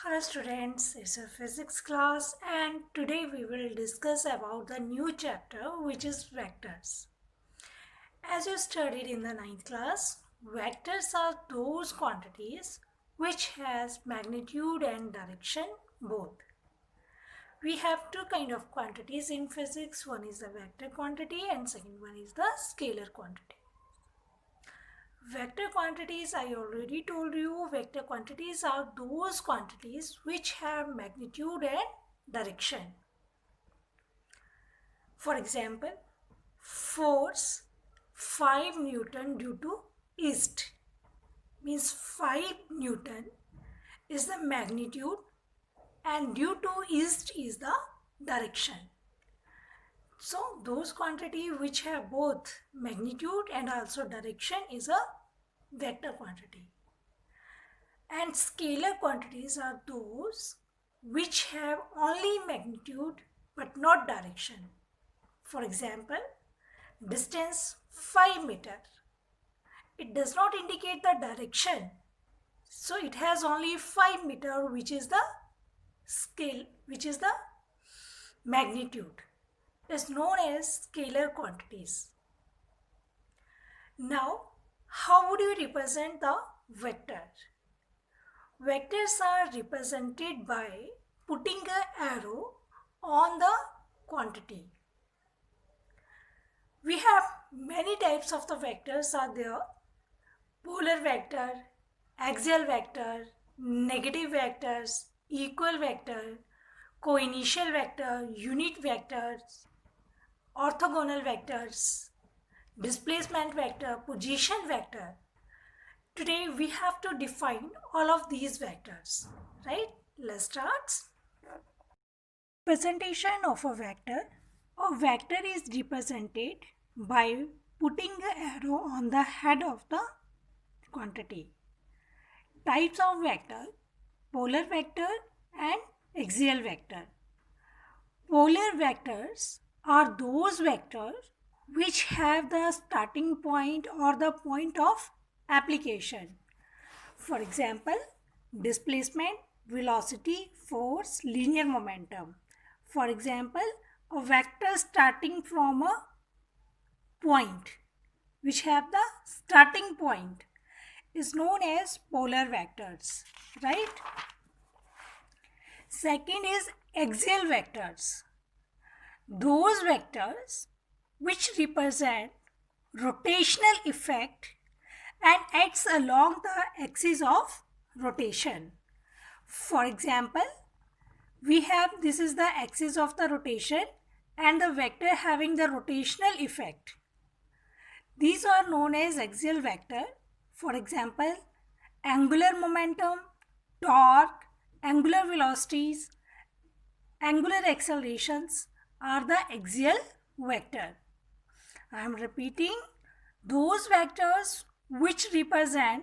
Hello students, it's a physics class and today we will discuss about the new chapter which is vectors. As you studied in the ninth class, vectors are those quantities which has magnitude and direction both. We have two kind of quantities in physics. One is the vector quantity and second one is the scalar quantity. Vector quantities, I already told you, vector quantities are those quantities which have magnitude and direction. For example, force 5 Newton due to east means 5 Newton is the magnitude and due to east is the direction. So those quantity which have both magnitude and also direction is a vector quantity. And scalar quantities are those which have only magnitude but not direction. For example, distance 5 meter. It does not indicate the direction. So it has only 5 meter which is the scale, which is the magnitude. Is known as scalar quantities. Now, how would you represent the vector? Vectors are represented by putting an arrow on the quantity. We have many types of the vectors are there. Polar vector, axial vector, negative vectors, equal vector, coinitial vector, unit vectors, orthogonal vectors, displacement vector, position vector. Today we have to define all of these vectors, right? Let's start. Representation of a vector. A vector is represented by putting the arrow on the head of the quantity. Types of vector: polar vector and axial vector. Polar vectors are those vectors which have the starting point or the point of application. For example, displacement, velocity, force, linear momentum. For example, a vector starting from a point which have the starting point is known as polar vectors, right? Second is axial vectors. Those vectors which represent rotational effect and acts along the axis of rotation. For example, we have this is the axis of the rotation and the vector having the rotational effect. These are known as axial vector. For example, angular momentum, torque, angular velocities, angular accelerations are the axial vector. I am repeating, those vectors which represent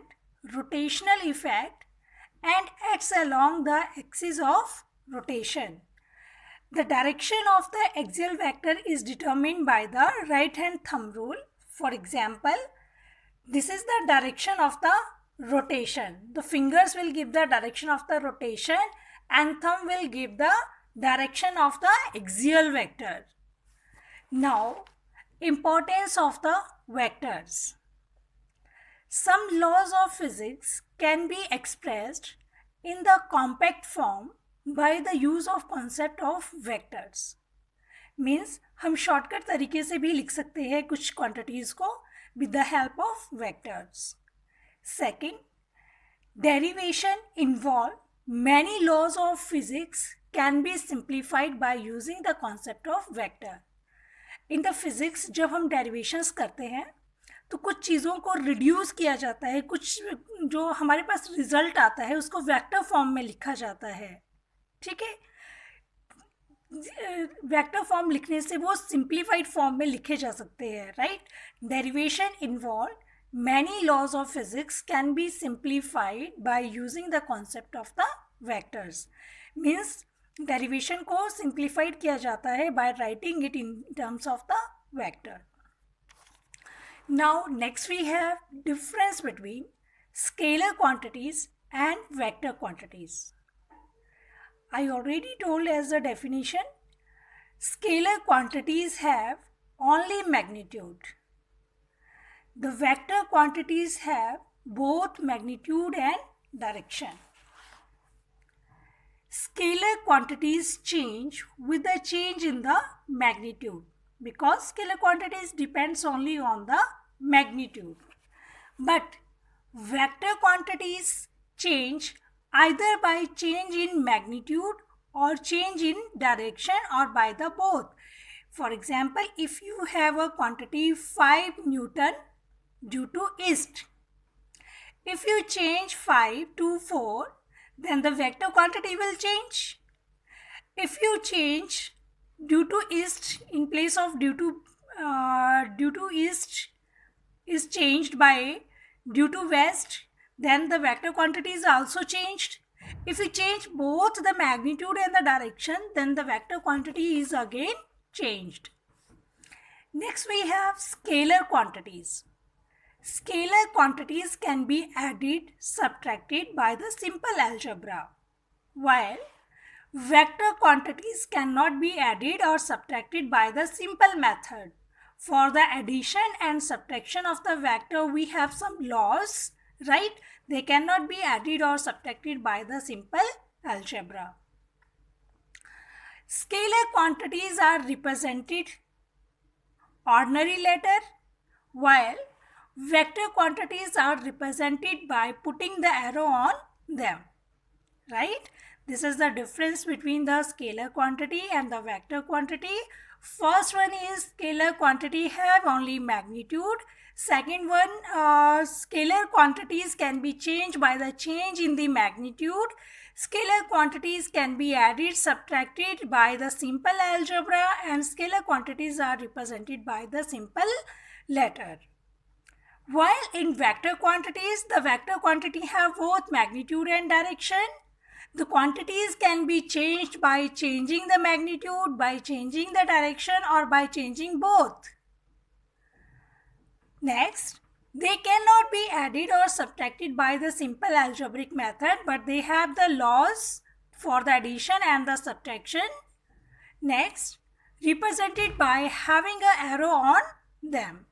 rotational effect and acts along the axis of rotation. The direction of the axial vector is determined by the right hand thumb rule. For example, this is the direction of the rotation. The fingers will give the direction of the rotation and thumb will give the direction of the axial vector. Now, importance of the vectors. Some laws of physics can be expressed in the compact form by the use of concept of vectors. Means हम shortcut तरीके से भी लिख सकते हैं कुछ quantities को with the help of vectors. Second, derivation involve many laws of physics can be simplified by using the concept of vector. In the physics जब हम derivations करते हैं तो कुछ चीज़ों को रिड्यूस किया जाता है, कुछ जो हमारे पास रिजल्ट आता है उसको वेक्टर फॉर्म में लिखा जाता है. ठीक है, वेक्टर फॉर्म लिखने से वो सिंप्लीफाइड फॉर्म में लिखे जा सकते हैं, right. Derivation involve many laws of physics can be simplified by using the concept of the vectors. Means derivation को सिंप्लीफाइड किया जाता है by writing it in terms of the vector. Now next we have difference between scalar quantities and vector quantities. I already told as the definition, scalar quantities have only magnitude. The vector quantities have both magnitude and direction. Scalar quantities change with the change in the magnitude because scalar quantities depends only on the magnitude. But vector quantities change either by change in magnitude or change in direction or by the both. For example, if you have a quantity 5 Newton due to east, if you change 5 to 4, then the vector quantity will change. If you change due to east in place of due to east is changed by due to west, then the vector quantity is also changed. If we change both the magnitude and the direction, then the vector quantity is again changed. Next we have scalar quantities. Scalar quantities can be added, subtracted by the simple algebra, while vector quantities cannot be added or subtracted by the simple method. For the addition and subtraction of the vector, we have some laws, right? They cannot be added or subtracted by the simple algebra. Scalar quantities are represented ordinary letter, while vector quantities are represented by putting the arrow on them, right? This is the difference between the scalar quantity and the vector quantity. First one is scalar quantity have only magnitude. Second one, scalar quantities can be changed by the change in the magnitude. Scalar quantities can be added, subtracted by the simple algebra, and scalar quantities are represented by the simple letter. While in vector quantities, the vector quantity have both magnitude and direction. The quantities can be changed by changing the magnitude, by changing the direction, or by changing both. Next, they cannot be added or subtracted by the simple algebraic method, but they have the laws for the addition and the subtraction. Next, represented by having an arrow on them.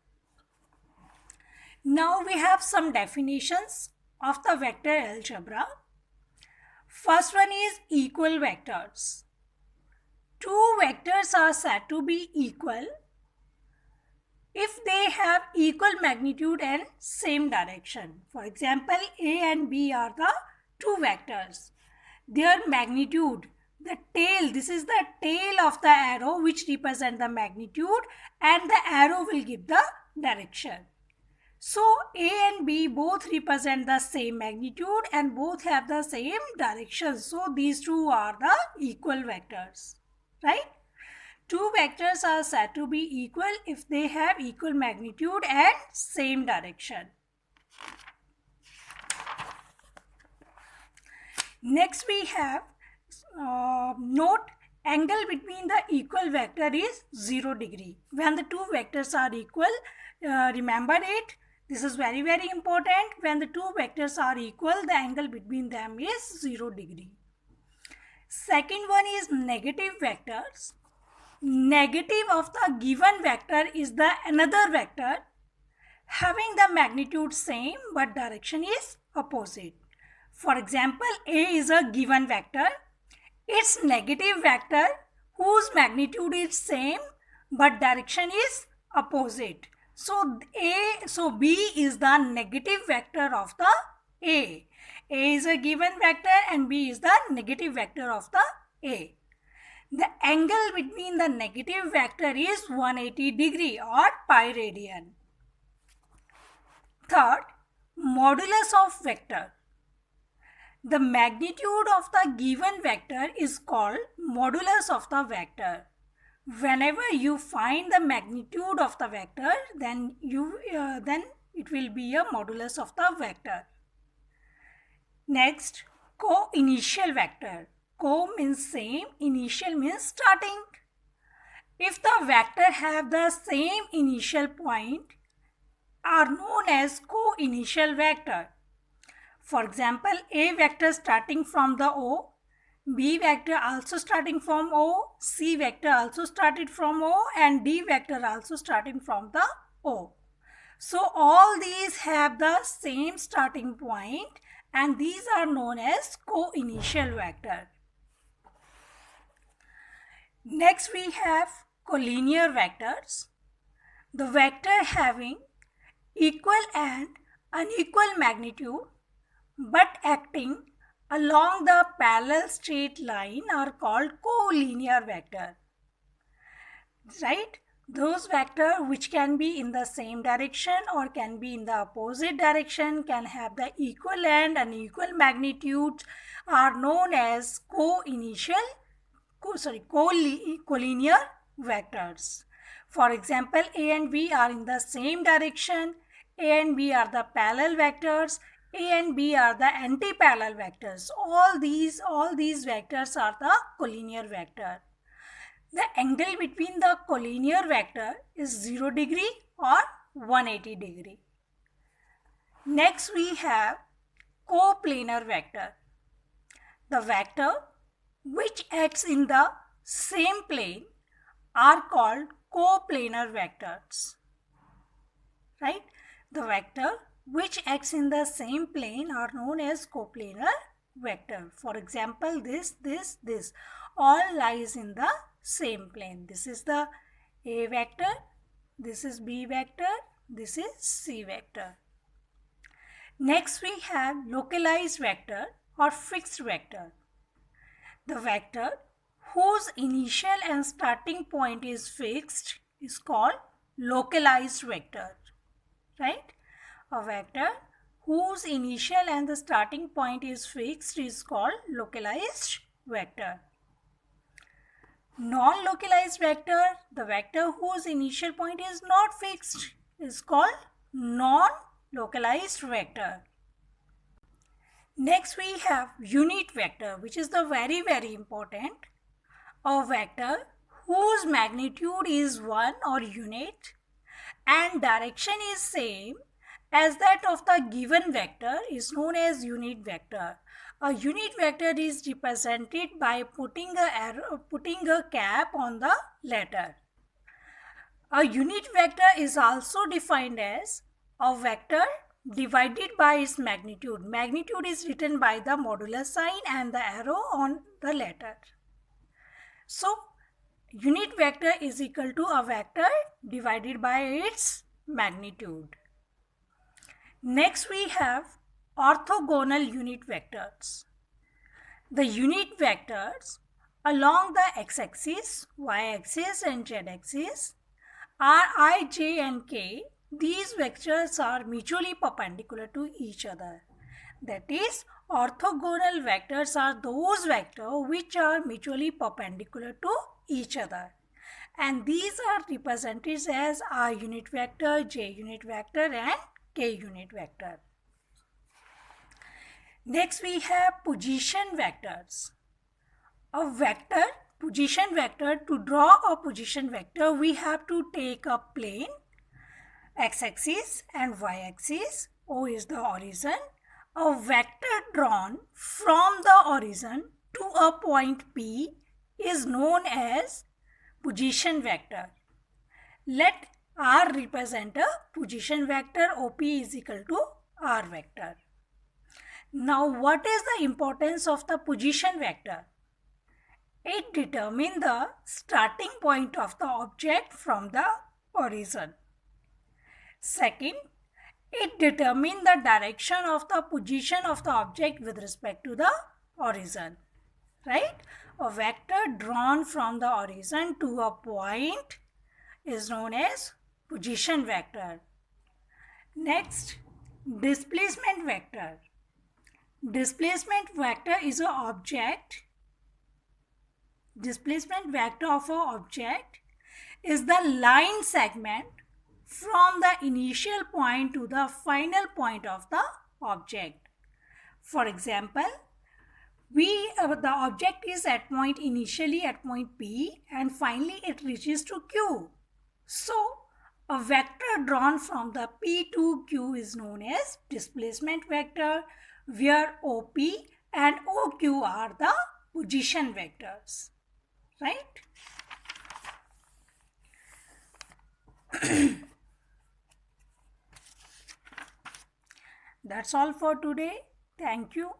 Now we have some definitions of the vector algebra. First one is equal vectors. Two vectors are said to be equal if they have equal magnitude and same direction. For example, A and B are the two vectors. Their magnitude, the tail, this is the tail of the arrow which represent the magnitude, and the arrow will give the direction. So A and B both represent the same magnitude and both have the same direction. So these two are the equal vectors, right? Two vectors are said to be equal if they have equal magnitude and same direction. Next we have note angle between the equal vector is 0 degree. When the two vectors are equal, remember it. This is very, very important. When the two vectors are equal, the angle between them is 0 degree. Second one is negative vectors. Negative of the given vector is the another vector having the magnitude same but direction is opposite. For example, A is a given vector. Its negative vector whose magnitude is same but direction is opposite. So B is the negative vector of the A. A is a given vector and B is the negative vector of the A. The angle between the negative vector is 180 degree or pi radian. Third, modulus of vector. The magnitude of the given vector is called modulus of the vector. Whenever you find the magnitude of the vector, then it will be a modulus of the vector. Next, co-initial vector. Co means same, initial means starting. If the vector have the same initial point, are known as co-initial vector. For example, A vector starting from the O B vector also starting from O, C vector also started from O, and D vector also starting from the O. So all these have the same starting point, and these are known as co-initial vector. Next we have collinear vectors. The vector having equal and unequal magnitude but acting along the parallel straight line are called collinear vector. Right? Those vectors which can be in the same direction or can be in the opposite direction, can have the equal and unequal magnitude, are known as collinear vectors. For example, A and B are in the same direction. A and B are the parallel vectors. A and B are the anti-parallel vectors. All these vectors are the collinear vector. The angle between the collinear vector is 0 degree or 180 degree. Next we have coplanar vector. The vector which acts in the same plane are called coplanar vectors. Right? The vector which acts in the same plane are known as coplanar vector. For example, this all lies in the same plane. This is the A vector, this is B vector, this is C vector. Next we have localized vector or fixed vector. The vector whose initial and starting point is fixed is called localized vector. Right? A vector whose initial and the starting point is fixed is called localized vector. Non-localized vector, the vector whose initial point is not fixed, is called non-localized vector. Next we have unit vector, which is the very important. A vector whose magnitude is 1 or unit and direction is same as that of the given vector is known as unit vector. A unit vector is represented by putting a cap on the letter. A unit vector is also defined as a vector divided by its magnitude. Magnitude is written by the modular sign and the arrow on the letter. So, unit vector is equal to a vector divided by its magnitude. Next we have orthogonal unit vectors. The unit vectors along the x-axis, y-axis and z-axis are I, j and k. These vectors are mutually perpendicular to each other. That is, orthogonal vectors are those vectors which are mutually perpendicular to each other. And these are represented as I unit vector, j unit vector and k unit vector. Next we have position vectors. Position vector, to draw a position vector, we have to take a plane, x-axis and y-axis. O is the horizon. A vector drawn from the horizon to a point P is known as position vector. Let R represent a position vector. OP is equal to R vector. Now, what is the importance of the position vector? It determines the starting point of the object from the horizon. Second, it determines the direction of the position of the object with respect to the horizon. Right? A vector drawn from the horizon to a point is known as position vector. Next, displacement vector. Displacement vector is an object. Displacement vector of an object is the line segment from the initial point to the final point of the object. For example, the object is at point initially at point P and finally it reaches to Q. So, a vector drawn from the P to Q is known as displacement vector, where OP and OQ are the position vectors, right? That's all for today. Thank you.